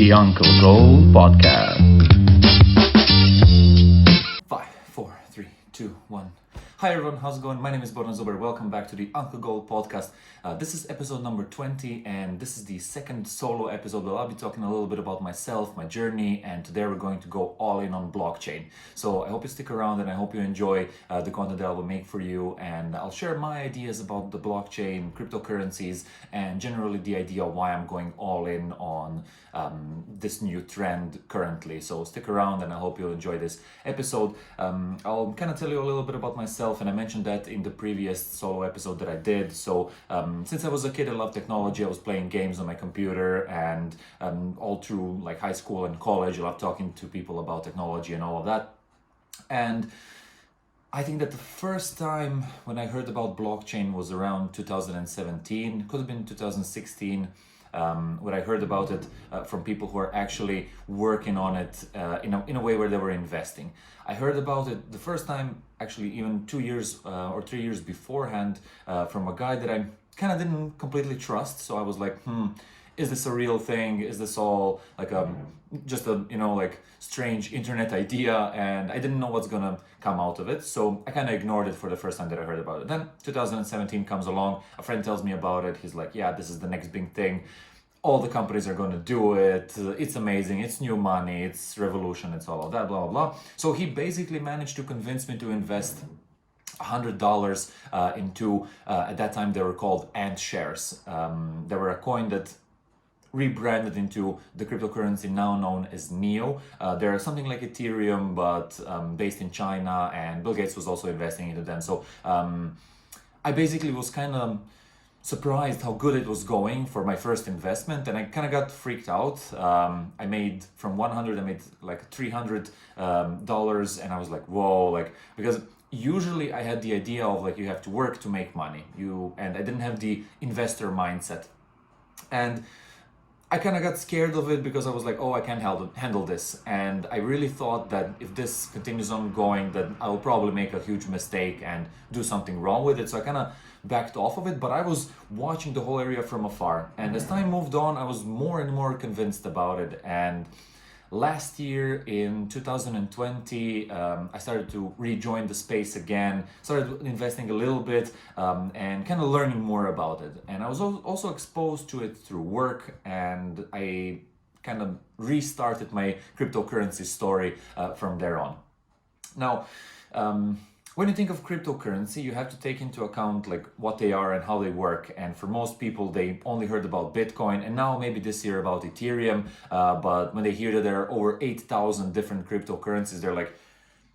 The Uncle Gold Podcast. 5, 4, 3, 2, 1. Hi everyone, how's it going? My name is Borna Zuber. Welcome back to the Uncle Gold Podcast. This is episode number 20 and this is the second solo episode where I'll be talking a little bit about myself, my journey, and today we're going to go all in on blockchain. So I hope you stick around and I hope you enjoy the content that I will make for you, and I'll share my ideas about the blockchain, cryptocurrencies, and generally the idea why I'm going all in on this new trend currently. So stick around and I hope you'll enjoy this episode. I'll kind of tell you a little bit about myself, and I mentioned that in the previous solo episode that I did. So since I was a kid, I loved technology. I was playing games on my computer, and all through like high school and college, I loved talking to people about technology and all of that. And I think that the first time when I heard about blockchain was around 2017, could have been 2016, when I heard about it from people who are actually working on it in a way where they were investing. I heard about it the first time, actually even 2 years or 3 years beforehand, from a guy that I kind of didn't completely trust. So I was like, is this a real thing? Is this all like just a like strange internet idea? And I didn't know what's gonna come out of it, so I kind of ignored it for the first time that I heard about it. Then 2017 comes along, a friend tells me about it. He's like, yeah, this is the next big thing. All the companies are going to do it. It's amazing. It's new money. It's revolution. It's all of that, blah, blah, blah. So he basically managed to convince me to invest $100 into, at that time they were called ANT shares. They were a coin that rebranded into the cryptocurrency now known as NEO. They're something like Ethereum, but based in China, and Bill Gates was also investing into them. So I basically was kind of surprised how good it was going for my first investment, and I kind of got freaked out. I made from 100, I made like $300, and I was like, whoa, like, because usually I had the idea of like you have to work to make money, and I didn't have the investor mindset, and I kind of got scared of it because I was like, oh, I can't handle this. And I really thought that if this continues on going, that I will probably make a huge mistake and do something wrong with it. So I kind of backed off of it, but I was watching the whole area from afar. And as time moved on, I was more and more convinced about it. And last year in 2020, I started to rejoin the space again, started investing a little bit, and kind of learning more about it. And I was also exposed to it through work, and I kind of restarted my cryptocurrency story from there on. Now, when you think of cryptocurrency, you have to take into account like what they are and how they work. And for most people, they only heard about Bitcoin, and now maybe this year about Ethereum. But when they hear that there are over 8,000 different cryptocurrencies, they're like,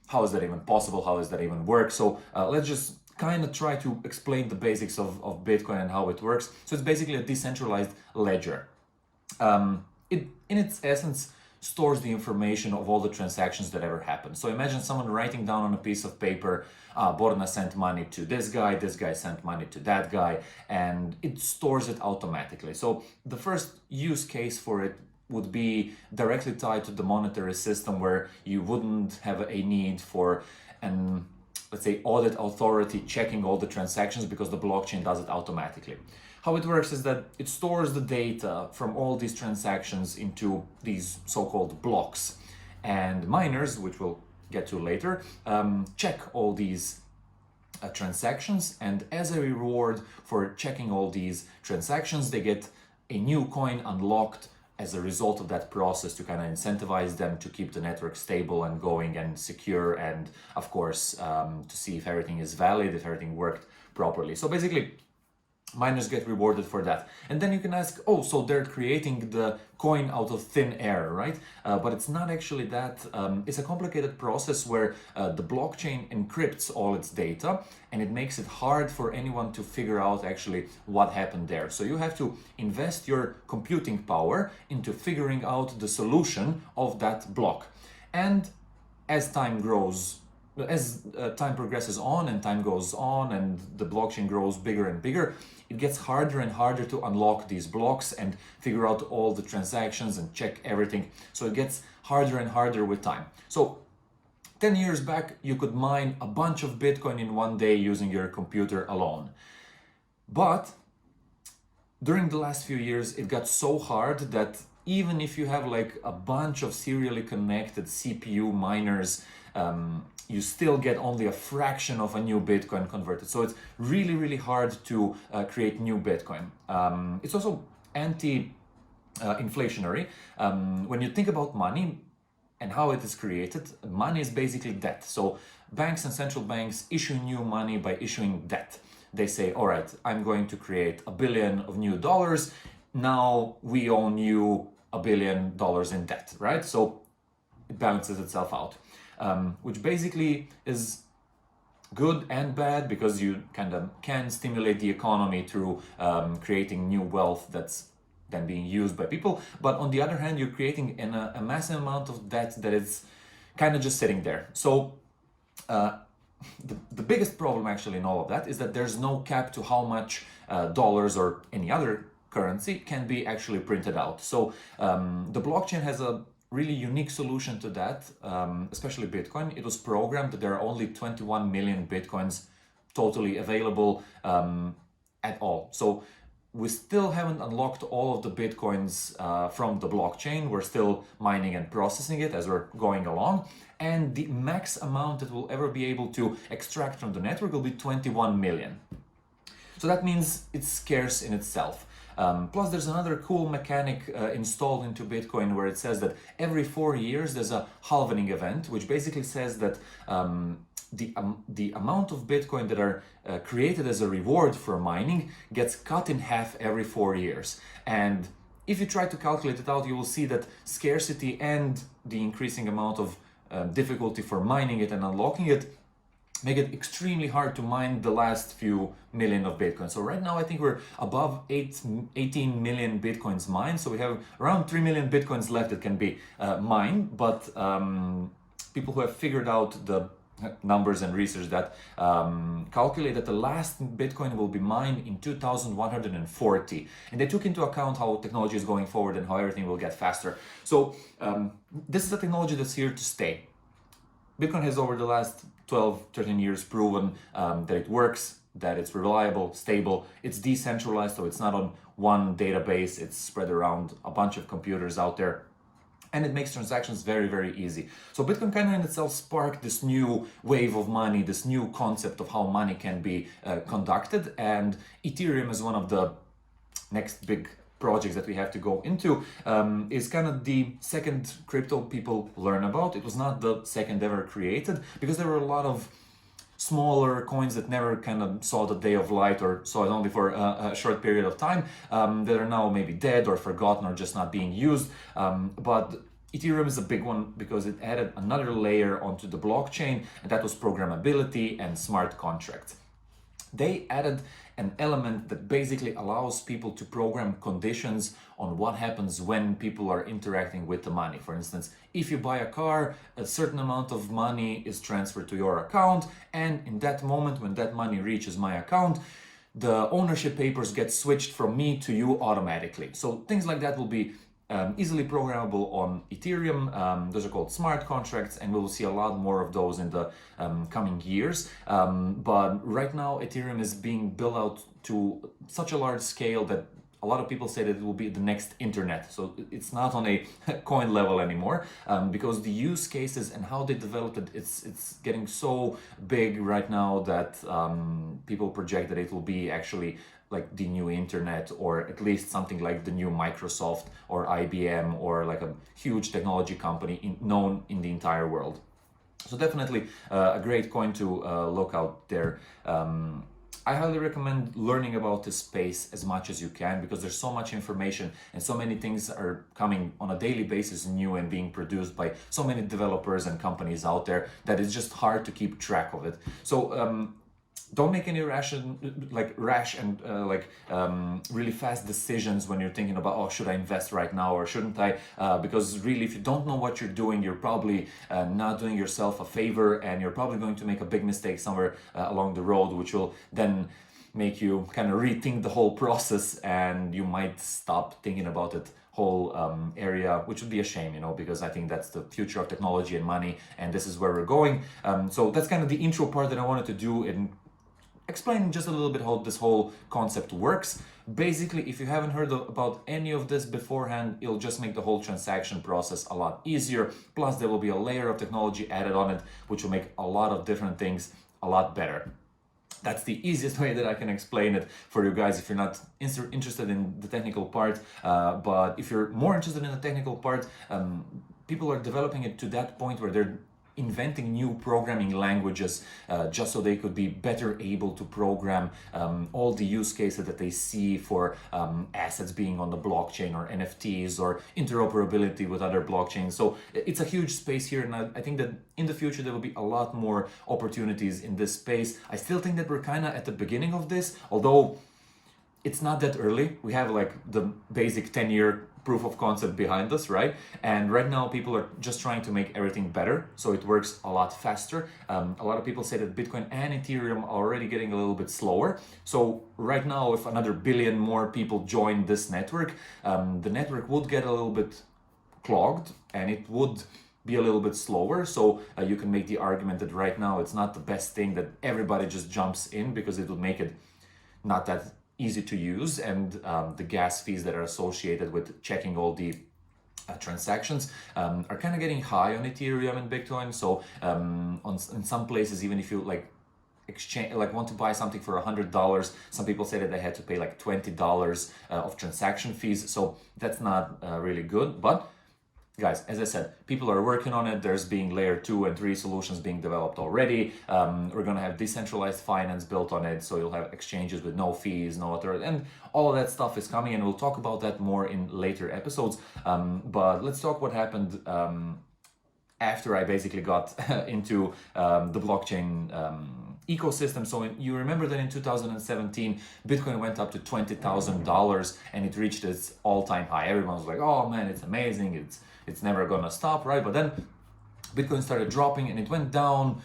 how is that even possible? How does that even work? So let's just kind of try to explain the basics of Bitcoin and how it works. So it's basically a decentralized ledger. It, in its essence, stores the information of all the transactions that ever happened. So imagine someone writing down on a piece of paper, Borna sent money to this guy sent money to that guy, and it stores it automatically. So the first use case for it would be directly tied to the monetary system, where you wouldn't have a need for an, let's say, audit authority checking all the transactions, because the blockchain does it automatically. How it works is that it stores the data from all these transactions into these so-called blocks. And miners, which we'll get to later, check all these transactions. And as a reward for checking all these transactions, they get a new coin unlocked as a result of that process, to kind of incentivize them to keep the network stable and going and secure, and of course, to see if everything is valid, if everything worked properly. So basically, miners get rewarded for that. And then you can ask, oh, so they're creating the coin out of thin air, right? But it's not actually that. It's a complicated process where the blockchain encrypts all its data, and it makes it hard for anyone to figure out actually what happened there. So you have to invest your computing power into figuring out the solution of that block. And as time grows, as time progresses on and time goes on and the blockchain grows bigger and bigger, it gets harder and harder to unlock these blocks and figure out all the transactions and check everything. So it gets harder and harder with time. So 10 years back, you could mine a bunch of Bitcoin in one day using your computer alone. But during the last few years, it got so hard that even if you have like a bunch of serially connected CPU miners, you still get only a fraction of a new Bitcoin converted. So it's really, really hard to create new Bitcoin. It's also anti-inflationary. When you think about money and how it is created, money is basically debt. So banks and central banks issue new money by issuing debt. They say, all right, I'm going to create $1 billion of new dollars. Now we own you $1 billion in debt, right? So it balances itself out, which basically is good and bad because you kind of can stimulate the economy through creating new wealth that's then being used by people. But on the other hand, you're creating a massive amount of debt that is kind of just sitting there. So the biggest problem actually in all of that is that there's no cap to how much dollars or any other currency can be actually printed out. So the blockchain has a really unique solution to that, especially Bitcoin. It was programmed that there are only 21 million Bitcoins totally available at all. So we still haven't unlocked all of the Bitcoins from the blockchain. We're still mining and processing it as we're going along. And the max amount that we'll ever be able to extract from the network will be 21 million. So that means it's scarce in itself. Plus, there's another cool mechanic installed into Bitcoin where it says that every 4 years there's a halvening event, which basically says that the amount of Bitcoin that are created as a reward for mining gets cut in half every 4 years. And if you try to calculate it out, you will see that scarcity and the increasing amount of difficulty for mining it and unlocking it make it extremely hard to mine the last few million of Bitcoin. So right now I think we're above 18 million Bitcoins mined. So we have around 3 million Bitcoins left that can be mined. But people who have figured out the numbers and research that calculate that the last Bitcoin will be mined in 2140. And they took into account how technology is going forward and how everything will get faster. So this is a technology that's here to stay. Bitcoin has over the last 12, 13 years proven that it works, that it's reliable, stable, it's decentralized, so it's not on one database, it's spread around a bunch of computers out there. And it makes transactions very, very easy. So Bitcoin kind of in itself sparked this new wave of money, this new concept of how money can be conducted. And Ethereum is one of the next big projects that we have to go into, is kind of the second crypto people learn about. It was not the second ever created because there were a lot of smaller coins that never kind of saw the day of light or saw it only for a short period of time, that are now maybe dead or forgotten or just not being used. But Ethereum is a big one because it added another layer onto the blockchain, and that was programmability and smart contracts. They added an element that basically allows people to program conditions on what happens when people are interacting with the money. For instance, if you buy a car, a certain amount of money is transferred to your account, and in that moment when that money reaches my account, the ownership papers get switched from me to you automatically. So things like that will be easily programmable on Ethereum. Those are called smart contracts, and we will see a lot more of those in the coming years. But right now, Ethereum is being built out to such a large scale that a lot of people say that it will be the next internet. So it's not on a coin level anymore, because the use cases and how they developed it, it's getting so big right now that people project that it will be actually like the new internet, or at least something like the new Microsoft or IBM, or like a huge technology company known in the entire world. So definitely a great coin to look out there. I highly recommend learning about this space as much as you can, because there's so much information and so many things are coming on a daily basis new and being produced by so many developers and companies out there that it's just hard to keep track of it. So don't make any rash and really fast decisions when you're thinking about, oh, should I invest right now or shouldn't I? Because really, if you don't know what you're doing, you're probably not doing yourself a favor, and you're probably going to make a big mistake somewhere along the road, which will then make you kind of rethink the whole process, and you might stop thinking about it whole area, which would be a shame, because I think that's the future of technology and money, and this is where we're going. So that's kind of the intro part that I wanted to do, and explain just a little bit how this whole concept works. Basically, if you haven't heard about any of this beforehand, it'll just make the whole transaction process a lot easier. Plus, there will be a layer of technology added on it, which will make a lot of different things a lot better. That's the easiest way that I can explain it for you guys if you're not interested in the technical part. But if you're more interested in the technical part, people are developing it to that point where they're inventing new programming languages just so they could be better able to program all the use cases that they see for assets being on the blockchain or NFTs or interoperability with other blockchains. So it's a huge space here, and I think that in the future there will be a lot more opportunities in this space. I still think that we're kind of at the beginning of this, although it's not that early. We have like the basic 10-year proof of concept behind us, right? And right now people are just trying to make everything better so it works a lot faster. A lot of people say that Bitcoin and Ethereum are already getting a little bit slower. So right now, if another billion more people join this network, the network would get a little bit clogged and it would be a little bit slower. So you can make the argument that right now it's not the best thing that everybody just jumps in, because it would make it not that easy to use, and the gas fees that are associated with checking all the transactions are kind of getting high on Ethereum and Bitcoin. So in some places, even if you like exchange, like want to buy something for $100, some people say that they had to pay like $20 of transaction fees. So that's not really good. But guys, as I said, people are working on it. There's being layer 2 and 3 solutions being developed already. We're going to have decentralized finance built on it. So you'll have exchanges with no fees, no authority, and all of that stuff is coming. And we'll talk about that more in later episodes. But let's talk what happened after I basically got into the blockchain ecosystem. So you remember that in 2017, Bitcoin went up to $20,000 and it reached its all-time high. Everyone was like, oh man, it's amazing. It's never gonna stop, right? But then Bitcoin started dropping and it went down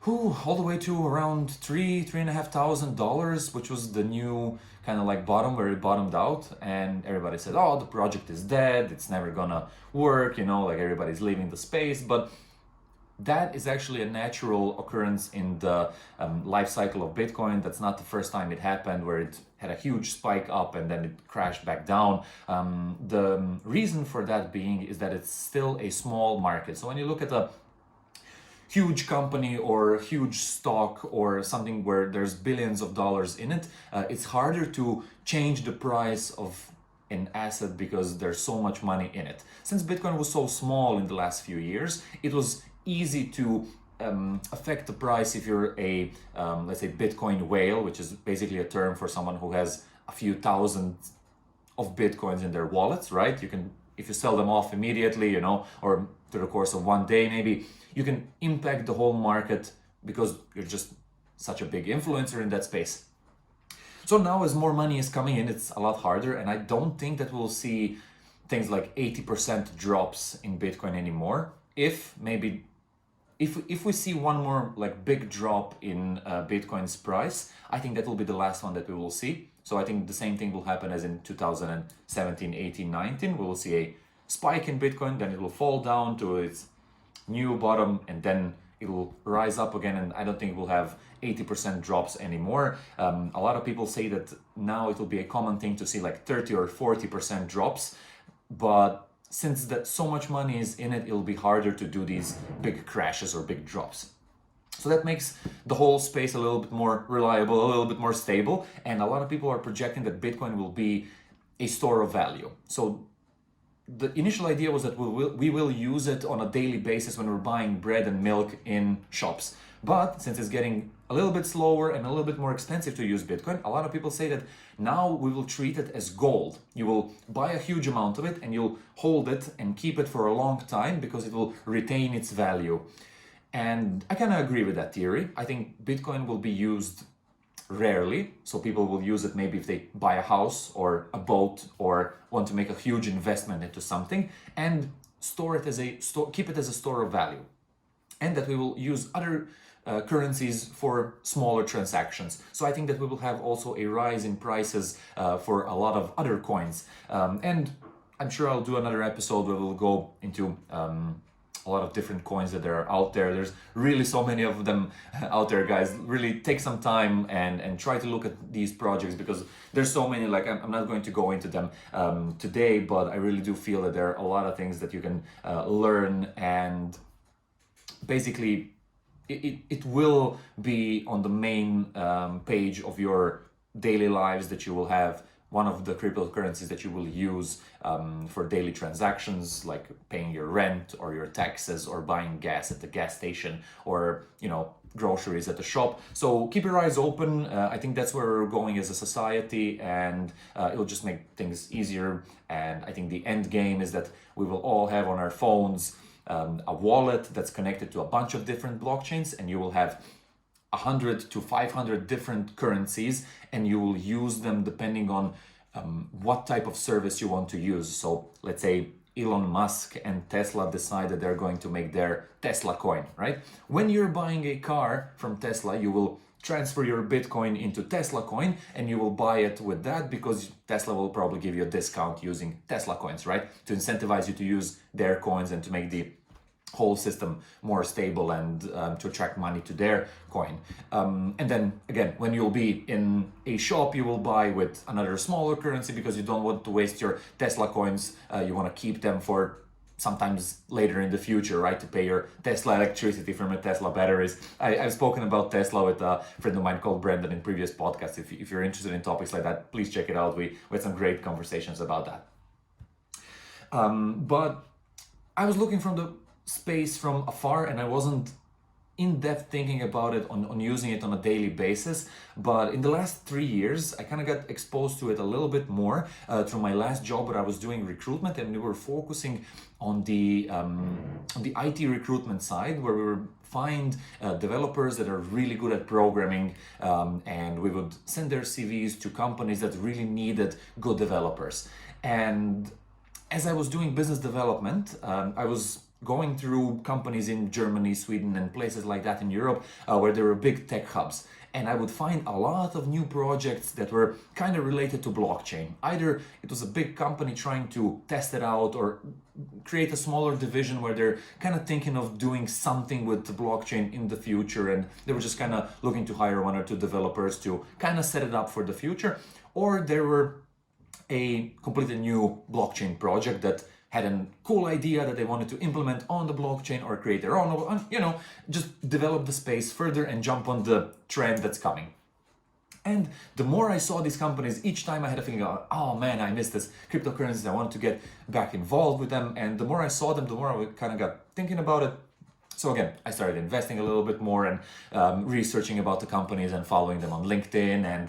all the way to around $3,500, which was the new kind of like bottom where it bottomed out. And everybody said, oh, the project is dead. It's never gonna work. Like everybody's leaving the space. But that is actually a natural occurrence in the life cycle of Bitcoin. That's not the first time it happened, where it had a huge spike up and then it crashed back down. The reason for that being is that it's still a small market. So when you look at a huge company or huge stock or something where there's billions of dollars in it, it's harder to change the price of an asset because there's so much money in it. Since Bitcoin was so small in the last few years, it was easy to affect the price if you're a, let's say, Bitcoin whale, which is basically a term for someone who has a few thousand of Bitcoins in their wallets, right? You can, if you sell them off immediately, or through the course of one day, maybe, you can impact the whole market because you're just such a big influencer in that space. So now as more money is coming in, it's a lot harder. And I don't think that we'll see things like 80% drops in Bitcoin anymore. If we see one more like big drop in Bitcoin's price, I think that will be the last one that we will see. So I think the same thing will happen as in 2017, 18, 19. We will see a spike in Bitcoin, then it will fall down to its new bottom, and then it will rise up again. And I don't think we'll have 80% drops anymore. A lot of people say that now it will be a common thing to see like 30 or 40% drops, but since that so much money is in it, it'll be harder to do these big crashes or big drops. So that makes the whole space a little bit more reliable, a little bit more stable. And a lot of people are projecting that Bitcoin will be a store of value. So the initial idea was that we will use it on a daily basis when we're buying bread and milk in shops. But since it's getting a little bit slower and a little bit more expensive to use Bitcoin, a lot of people say that now we will treat it as gold. You will buy a huge amount of it and you'll hold it and keep it for a long time because it will retain its value. And I kind of agree with that theory. I think Bitcoin will be used rarely. So people will use it maybe if they buy a house or a boat or want to make a huge investment into something, and store it as keep it as a store of value. And that we will use other currencies for smaller transactions. So I think that we will have also a rise in prices for a lot of other coins. And I'm sure I'll do another episode where we'll go into a lot of different coins that are out there. There's really so many of them out there, guys. Really take some time and try to look at these projects, because there's so many. Like, I'm not going to go into them today, but I really do feel that there are a lot of things that you can learn, and basically it will be on the main page of your daily lives that you will have. One of the cryptocurrencies that you will use for daily transactions, like paying your rent or your taxes or buying gas at the gas station, or groceries at the shop. So keep your eyes open. I think that's where we're going as a society, and it'll just make things easier. And I think the end game is that we will all have on our phones a wallet that's connected to a bunch of different blockchains, and you will have 100 to 500 different currencies, and you will use them depending on what type of service you want to use. So let's say Elon Musk and Tesla decide that they're going to make their Tesla coin, right? When you're buying a car from Tesla, you will transfer your Bitcoin into Tesla coin, and you will buy it with that, because Tesla will probably give you a discount using Tesla coins, right? To incentivize you to use their coins and to make the whole system more stable, and to attract money to their coin. And then again, when you'll be in a shop, you will buy with another smaller currency, because you don't want to waste your Tesla coins. You want to keep them for sometimes later in the future, right? To pay your Tesla electricity from your Tesla batteries. I've spoken about Tesla with a friend of mine called Brendan in previous podcasts. If you're interested in topics like that, please check it out. We had some great conversations about that. But I was looking from the space from afar, and I wasn't in-depth thinking about it on using it on a daily basis. But in the last 3 years, I kind of got exposed to it a little bit more through my last job, where I was doing recruitment, and we were focusing on the IT recruitment side, where we would find developers that are really good at programming, and we would send their CVs to companies that really needed good developers. And as I was doing business development, I was going through companies in Germany, Sweden, and places like that in Europe, where there were big tech hubs. And I would find a lot of new projects that were kind of related to blockchain. Either it was a big company trying to test it out, or create a smaller division where they're kind of thinking of doing something with the blockchain in the future, and they were just kind of looking to hire 1 or 2 developers to kind of set it up for the future. Or there were a completely new blockchain project that had a cool idea that they wanted to implement on the blockchain, or create their own, just develop the space further and jump on the trend that's coming. And the more I saw these companies, each time I had a feeling, oh man, I missed this cryptocurrencies, I want to get back involved with them. And the more I saw them, the more I kind of got thinking about it. So again, I started investing a little bit more, and researching about the companies, and following them on LinkedIn, and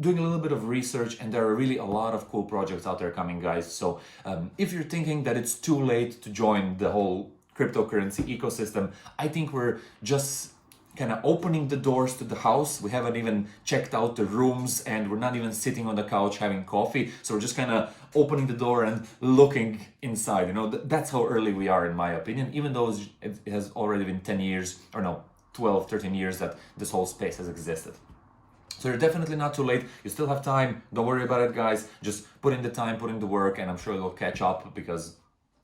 doing a little bit of research. And there are really a lot of cool projects out there coming, guys. So if you're thinking that it's too late to join the whole cryptocurrency ecosystem, I think we're just kind of opening the doors to the house. We haven't even checked out the rooms, and we're not even sitting on the couch having coffee. So we're just kind of opening the door and looking inside. That's how early we are, in my opinion, even though it has already been 10 years, or no, 12, 13 years that this whole space has existed. So you're definitely not too late. You still have time. Don't worry about it, guys. Just put in the time, put in the work, and I'm sure it'll catch up, because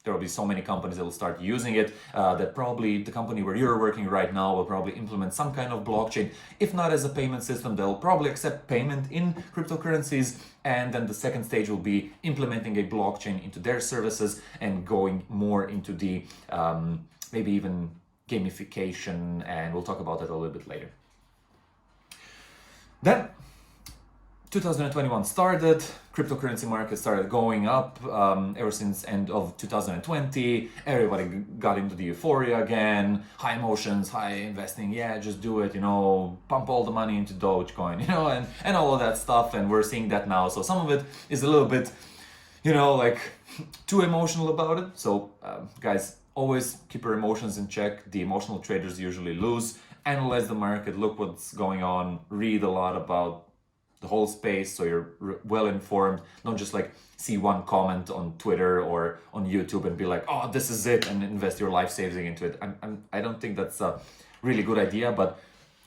there will be so many companies that will start using it, that probably the company where you're working right now will probably implement some kind of blockchain. If not as a payment system, they'll probably accept payment in cryptocurrencies. And then the second stage will be implementing a blockchain into their services, and going more into the maybe even gamification. And we'll talk about that a little bit later. Then 2021 started, cryptocurrency market started going up ever since end of 2020. Everybody got into the euphoria again, high emotions, high investing. Yeah, just do it, pump all the money into Dogecoin, and all of that stuff. And we're seeing that now. So some of it is a little bit, too emotional about it. So guys, always keep your emotions in check. The emotional traders usually lose. Analyze the market, look what's going on, read a lot about the whole space, so you're well informed. Don't just see one comment on Twitter or on YouTube and be like, oh, this is it, and invest your life savings into it. I don't think that's a really good idea, but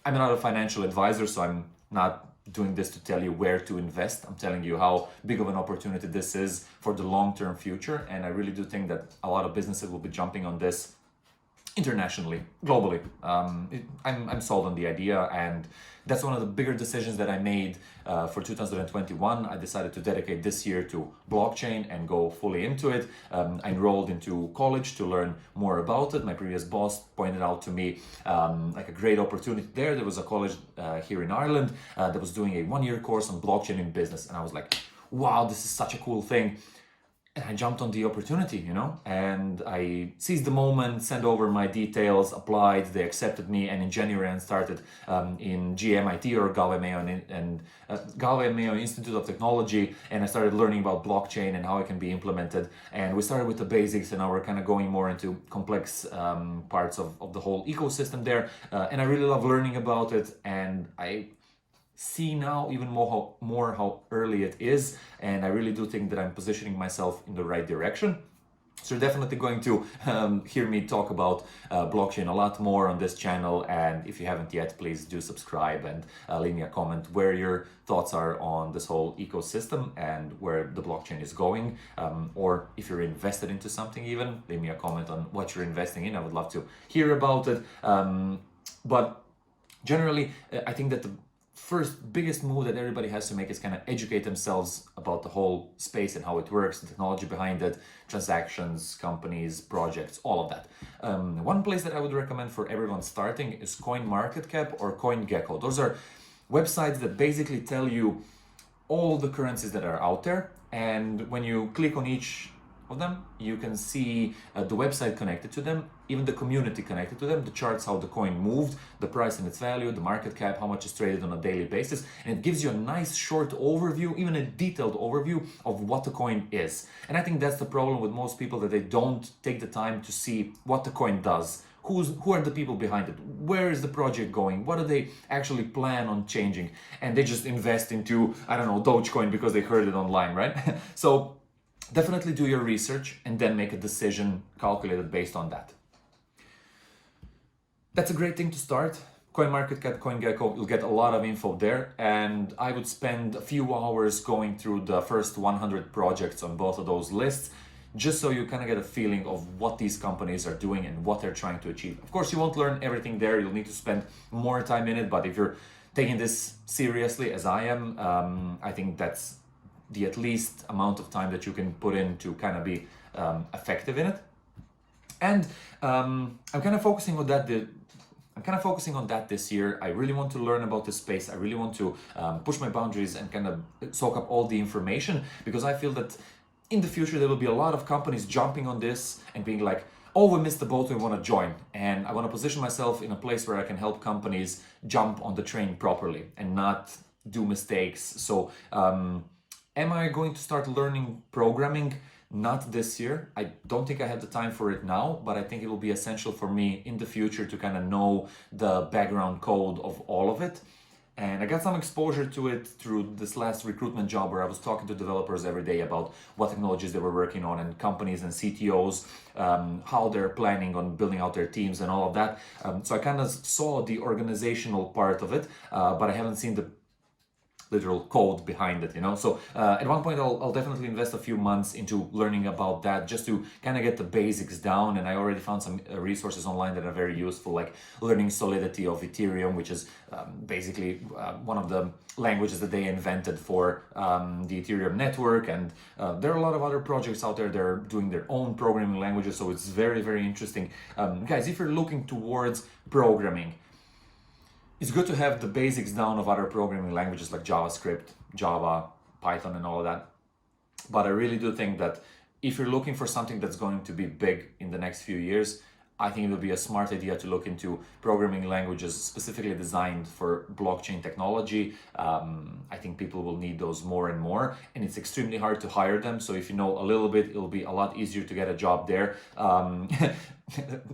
I'm not a financial advisor, so I'm not doing this to tell you where to invest. I'm telling you how big of an opportunity this is for the long-term future. And I really do think that a lot of businesses will be jumping on this internationally, globally. I'm sold on the idea, and that's one of the bigger decisions that I made for 2021. I decided to dedicate this year to blockchain and go fully into it. I enrolled into college to learn more about it. My previous boss pointed out to me like a great opportunity there. There was a college here in Ireland that was doing a one-year course on blockchain in business, and I was like, wow, this is such a cool thing. And I jumped on the opportunity, and I seized the moment, sent over my details, applied, they accepted me, and in January I started in GMIT, or Galway Mayo Institute of Technology, and I started learning about blockchain and how it can be implemented. And we started with the basics, and now we're kind of going more into complex parts of the whole ecosystem there. And I really love learning about it, and I see now even more how early it is, and I really do think that I'm positioning myself in the right direction. So you're definitely going to hear me talk about blockchain a lot more on this channel, and if you haven't yet, please do subscribe and leave me a comment where your thoughts are on this whole ecosystem and where the blockchain is going, or if you're invested into something, even leave me a comment on what you're investing in. I would love to hear about it. But generally, I think that the first biggest move that everybody has to make is kind of educate themselves about the whole space and how it works, the technology behind it, transactions, companies, projects, all of that. One place that I would recommend for everyone starting is Coinmarketcap or Coingecko. Those are websites that basically tell you all the currencies that are out there, and when you click on each of them, you can see the website connected to them, even the community connected to them, the charts, how the coin moved, the price and its value, the market cap, how much is traded on a daily basis, and it gives you a nice short overview, even a detailed overview of what the coin is. And I think that's the problem with most people, that they don't take the time to see what the coin does. Who are the people behind it? Where is the project going? What do they actually plan on changing? And they just invest into, I don't know, Dogecoin because they heard it online, right? So definitely do your research and then make a decision calculated based on that. That's a great thing to start. Coinmarketcap, Coingecko, you'll get a lot of info there, and I would spend a few hours going through the first 100 projects on both of those lists, just so you kind of get a feeling of what these companies are doing and what they're trying to achieve. Of course, you won't learn everything there. You'll need to spend more time in it, but if you're taking this seriously as I am, I think that's the at least amount of time that you can put in to kind of be effective in it. And I'm kind of focusing on that this year. I really want to learn about this space. I really want to push my boundaries and kind of soak up all the information, because I feel that in the future there will be a lot of companies jumping on this and being like, oh, we missed the boat, we want to join. And I want to position myself in a place where I can help companies jump on the train properly and not do mistakes. So am I going to start learning programming? Not this year. I don't think I have the time for it now, but I think it will be essential for me in the future to kind of know the background code of all of it. And I got some exposure to it through this last recruitment job, where I was talking to developers every day about what technologies they were working on, and companies and CTOs, how they're planning on building out their teams and all of that. So I kind of saw the organizational part of it, but I haven't seen the literal code behind it, So at one point I'll definitely invest a few months into learning about that, just to kind of get the basics down. And I already found some resources online that are very useful, like learning Solidity of Ethereum, which is basically one of the languages that they invented for the Ethereum network. And there are a lot of other projects out there that are doing their own programming languages, so it's very, very interesting. Guys, if you're looking towards programming, it's good to have the basics down of other programming languages like JavaScript, Java, Python, and all of that. But I really do think that if you're looking for something that's going to be big in the next few years, I think it would be a smart idea to look into programming languages specifically designed for blockchain technology. I think people will need those more and more, and it's extremely hard to hire them. So if you know a little bit, it'll be a lot easier to get a job there.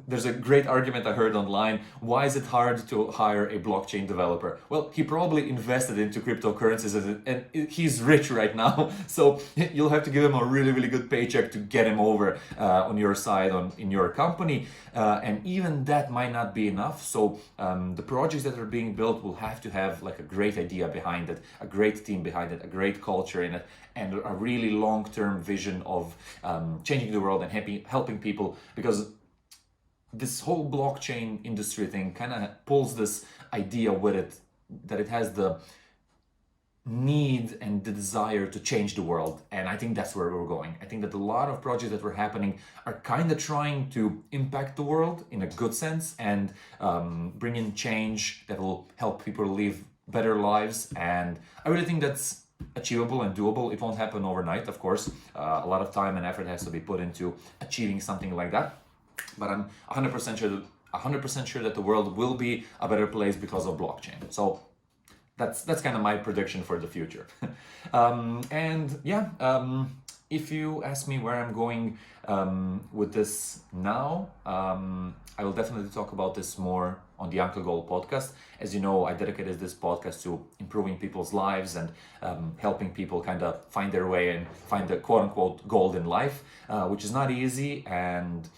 there's a great argument I heard online. Why is it hard to hire a blockchain developer? Well, he probably invested into cryptocurrencies and he's rich right now. So you'll have to give him a really, really good paycheck to get him over on your side, in your company. And even that might not be enough. So the projects that are being built will have to have like a great idea behind it, a great team behind it, a great culture in it, and a really long-term vision of changing the world and helping people, because this whole blockchain industry thing kind of pulls this idea with it that it has the need and the desire to change the world. And I think that's where we're going. I think that a lot of projects that were happening are kind of trying to impact the world in a good sense and bring in change that will help people live better lives. And I really think that's achievable and doable. It won't happen overnight, of course. A lot of time and effort has to be put into achieving something like that. But I'm 100% sure that the world will be a better place because of blockchain. So that's kind of my prediction for the future. If you ask me where I'm going with this now, I will definitely talk about this more on the Uncle Gold podcast. As you know, I dedicated this podcast to improving people's lives and helping people kind of find their way and find the quote-unquote gold in life, which is not easy. And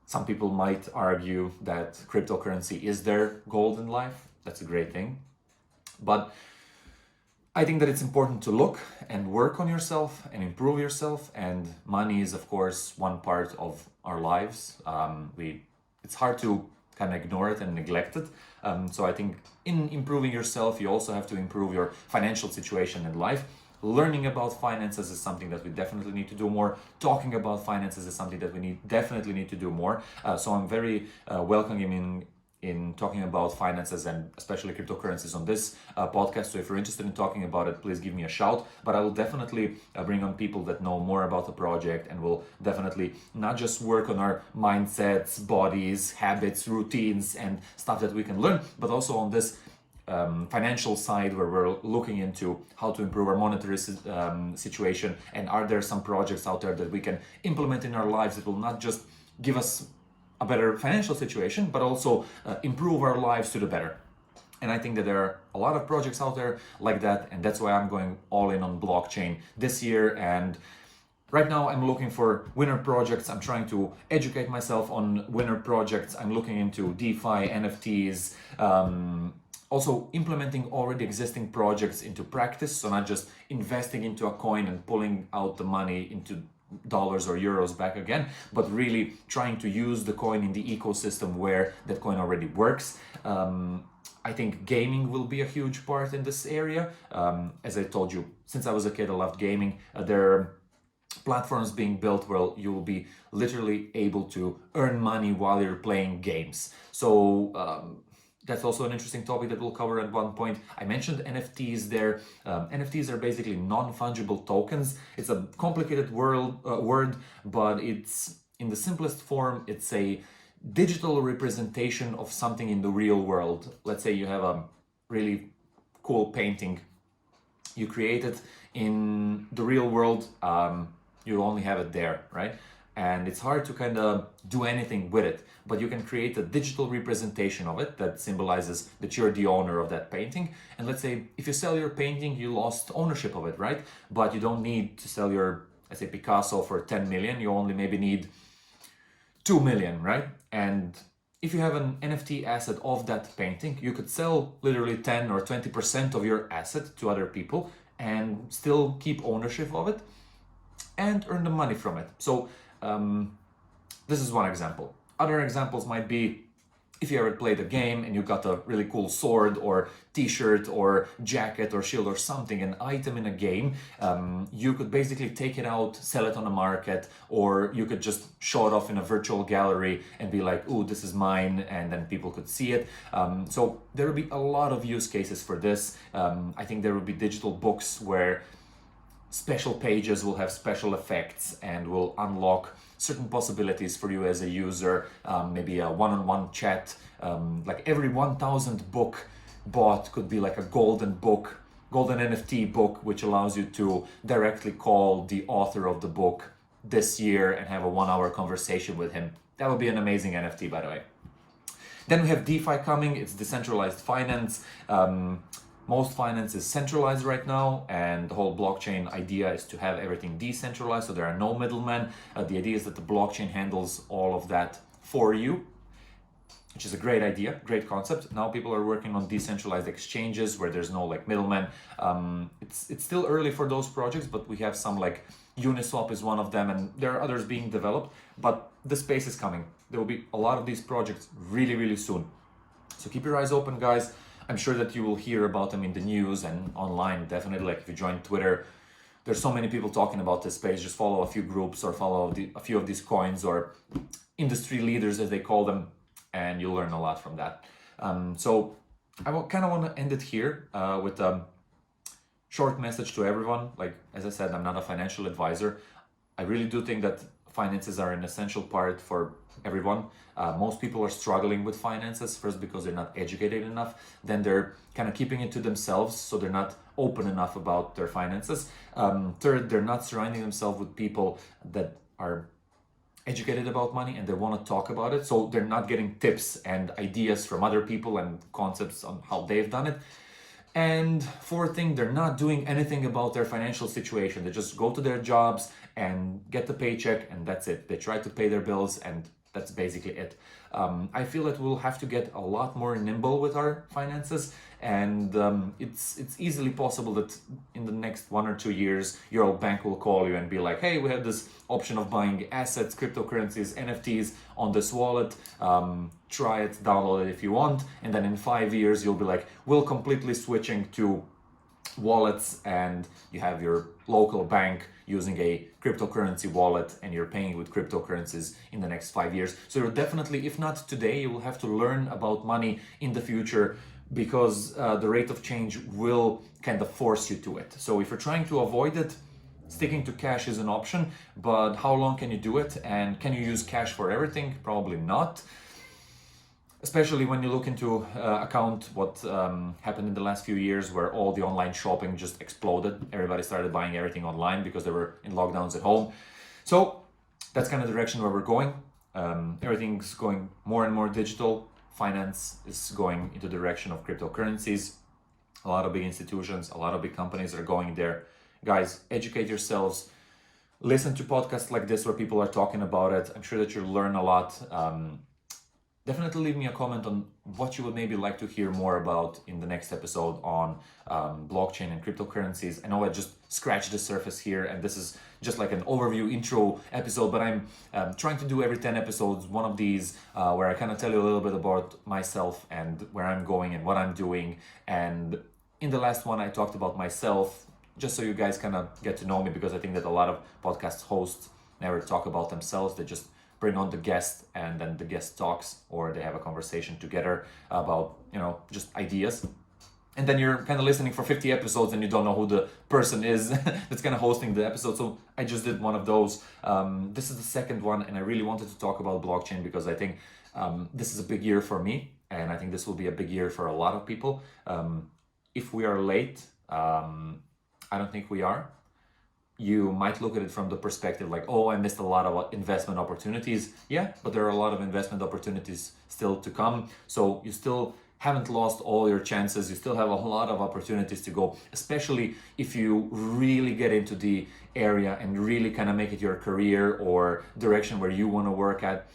some people might argue that cryptocurrency is their gold in life. That's a great thing. But I think that it's important to look and work on yourself and improve yourself. And money is, of course, one part of our lives. It's hard to kind of ignore it and neglect it. So I think in improving yourself, you also have to improve your financial situation in life. Learning about finances is something that we definitely need to do more. Talking about finances is something that we definitely need to do more. So I'm very welcoming in talking about finances and especially cryptocurrencies on this podcast. So if you're interested in talking about it, please give me a shout. But I will definitely bring on people that know more about the project, and will definitely not just work on our mindsets, bodies, habits, routines, and stuff that we can learn, but also on this financial side, where we're looking into how to improve our monetary situation, and are there some projects out there that we can implement in our lives that will not just give us a better financial situation, but also improve our lives to the better. And I think that there are a lot of projects out there like that, and that's why I'm going all in on blockchain this year. And right now I'm looking for winner projects. I'm trying to educate myself on winner projects. I'm looking into DeFi, NFTs, also implementing already existing projects into practice. So not just investing into a coin and pulling out the money into dollars or euros back again, but really trying to use the coin in the ecosystem where that coin already works. I think gaming will be a huge part in this area. As I told you, since I was a kid, I loved gaming. There are platforms being built where you will be literally able to earn money while you're playing games. So that's also an interesting topic that we'll cover at one point. I mentioned NFTs there. NFTs are basically non-fungible tokens. It's a complicated word, but it's, in the simplest form, it's a digital representation of something in the real world. Let's say you have a really cool painting. You create it in the real world. You only have it there, right? And it's hard to kind of do anything with it, but you can create a digital representation of it that symbolizes that you're the owner of that painting. And let's say if you sell your painting, you lost ownership of it, right? But you don't need to sell your, let's say, Picasso for 10 million. You only maybe need 2 million, right? And if you have an NFT asset of that painting, you could sell literally 10 or 20% of your asset to other people and still keep ownership of it and earn the money from it. So this is one example. Other examples might be if you ever played a game and you got a really cool sword or t-shirt or jacket or shield or something, an item in a game, you could basically take it out, sell it on the market, or you could just show it off in a virtual gallery and be like, ooh, this is mine, and then people could see it. So there will be a lot of use cases for this. I think there will be digital books where special pages will have special effects and will unlock certain possibilities for you as a user, maybe a one-on-one chat. Like every 1,000 book bought could be like a golden NFT book, which allows you to directly call the author of the book this year and have a 1-hour conversation with him. That would be an amazing NFT, by the way. Then we have DeFi coming. It's decentralized finance. Most finance is centralized right now, and the whole blockchain idea is to have everything decentralized, so there are no middlemen. The idea is that the blockchain handles all of that for you, which is a great idea, great concept. Now people are working on decentralized exchanges where there's no like middlemen. It's still early for those projects, but we have some like Uniswap is one of them, and there are others being developed, but the space is coming. There will be a lot of these projects really, really soon. So keep your eyes open, guys. I'm sure that you will hear about them in the news and online, definitely. Like if you join Twitter, there's so many people talking about this space. Just follow a few groups or follow a few of these coins or industry leaders, as they call them, and you'll learn a lot from that. So I kind of want to end it here with a short message to everyone. Like, as I said, I'm not a financial advisor. I really do think that finances are an essential part for everyone. Most people are struggling with finances, first because they're not educated enough, then they're kind of keeping it to themselves, so they're not open enough about their finances. Third, they're not surrounding themselves with people that are educated about money and they want to talk about it, so they're not getting tips and ideas from other people and concepts on how they've done it. And fourth thing, they're not doing anything about their financial situation. They just go to their jobs and get the paycheck, and that's it. They try to pay their bills, and that's basically it. I feel that we'll have to get a lot more nimble with our finances, and it's easily possible that in the next 1 or 2 years, your old bank will call you and be like, hey, we have this option of buying assets, cryptocurrencies, NFTs on this wallet. Try it, download it if you want. And then in 5 years, you'll be like, we're completely switching to wallets, and you have your local bank using a cryptocurrency wallet, and you're paying with cryptocurrencies in the next 5 years. So you're definitely, if not today, you will have to learn about money in the future, because the rate of change will kind of force you to it. So if you're trying to avoid it, sticking to cash is an option, but how long can you do it? And can you use cash for everything? Probably not. Especially when you look into account what happened in the last few years, where all the online shopping just exploded. Everybody started buying everything online because they were in lockdowns at home. So that's kind of the direction where we're going. Everything's going more and more digital. Finance is going into the direction of cryptocurrencies. A lot of big institutions, a lot of big companies are going there. Guys, educate yourselves. Listen to podcasts like this where people are talking about it. I'm sure that you'll learn a lot. Definitely leave me a comment on what you would maybe like to hear more about in the next episode on blockchain and cryptocurrencies. I know I just scratched the surface here, and this is just like an overview intro episode, but I'm trying to do every 10 episodes one of these where I kind of tell you a little bit about myself and where I'm going and what I'm doing. And in the last one, I talked about myself, just so you guys kind of get to know me, because I think that a lot of podcast hosts never talk about themselves. They just bring on the guest, and then the guest talks, or they have a conversation together about, just ideas. And then you're kind of listening for 50 episodes and you don't know who the person is that's kind of hosting the episode. So I just did one of those. This is the second one, and I really wanted to talk about blockchain because I think this is a big year for me, and I think this will be a big year for a lot of people. If we are late, I don't think we are. You might look at it from the perspective like, oh, I missed a lot of investment opportunities. Yeah, but there are a lot of investment opportunities still to come. So you still haven't lost all your chances. You still have a lot of opportunities to go, especially if you really get into the area and really kind of make it your career or direction where you want to work at.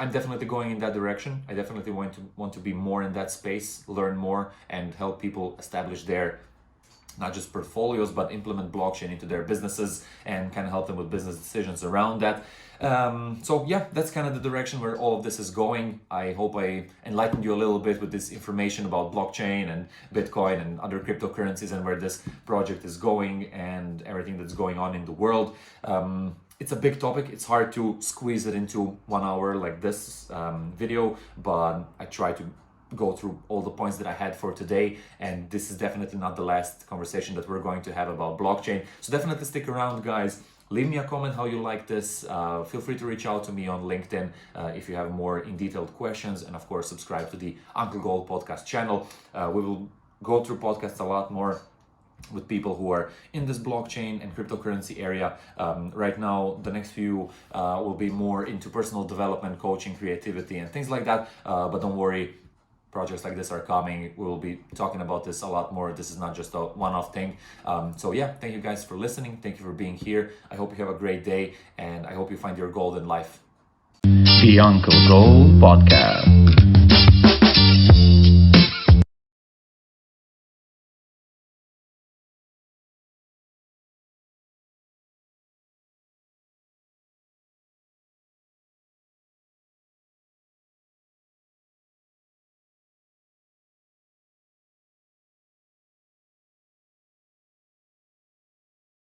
I'm definitely going in that direction. I definitely want to be more in that space, learn more, and help people establish their not just portfolios, but implement blockchain into their businesses and kind of help them with business decisions around that. So yeah, that's kind of the direction where all of this is going. I hope I enlightened you a little bit with this information about blockchain and Bitcoin and other cryptocurrencies and where this project is going and everything that's going on in the world. It's a big topic. It's hard to squeeze it into 1 hour like this video, but I try to go through all the points that I had for today, and this is definitely not the last conversation that we're going to have about blockchain. So definitely stick around, guys. Leave me a comment how you like this. Feel free to reach out to me on LinkedIn if you have more in detailed questions, and of course subscribe to the Uncle Gold podcast channel. We will go through podcasts a lot more with people who are in this blockchain and cryptocurrency area. Right now, the next few will be more into personal development, coaching, creativity, and things like that. But don't worry, projects like this are coming. We will be talking about this a lot more. This is not just a one-off thing. So yeah, thank you guys for listening. Thank you for being here. I hope you have a great day, and I hope you find your gold in life. The Uncle Gold Podcast.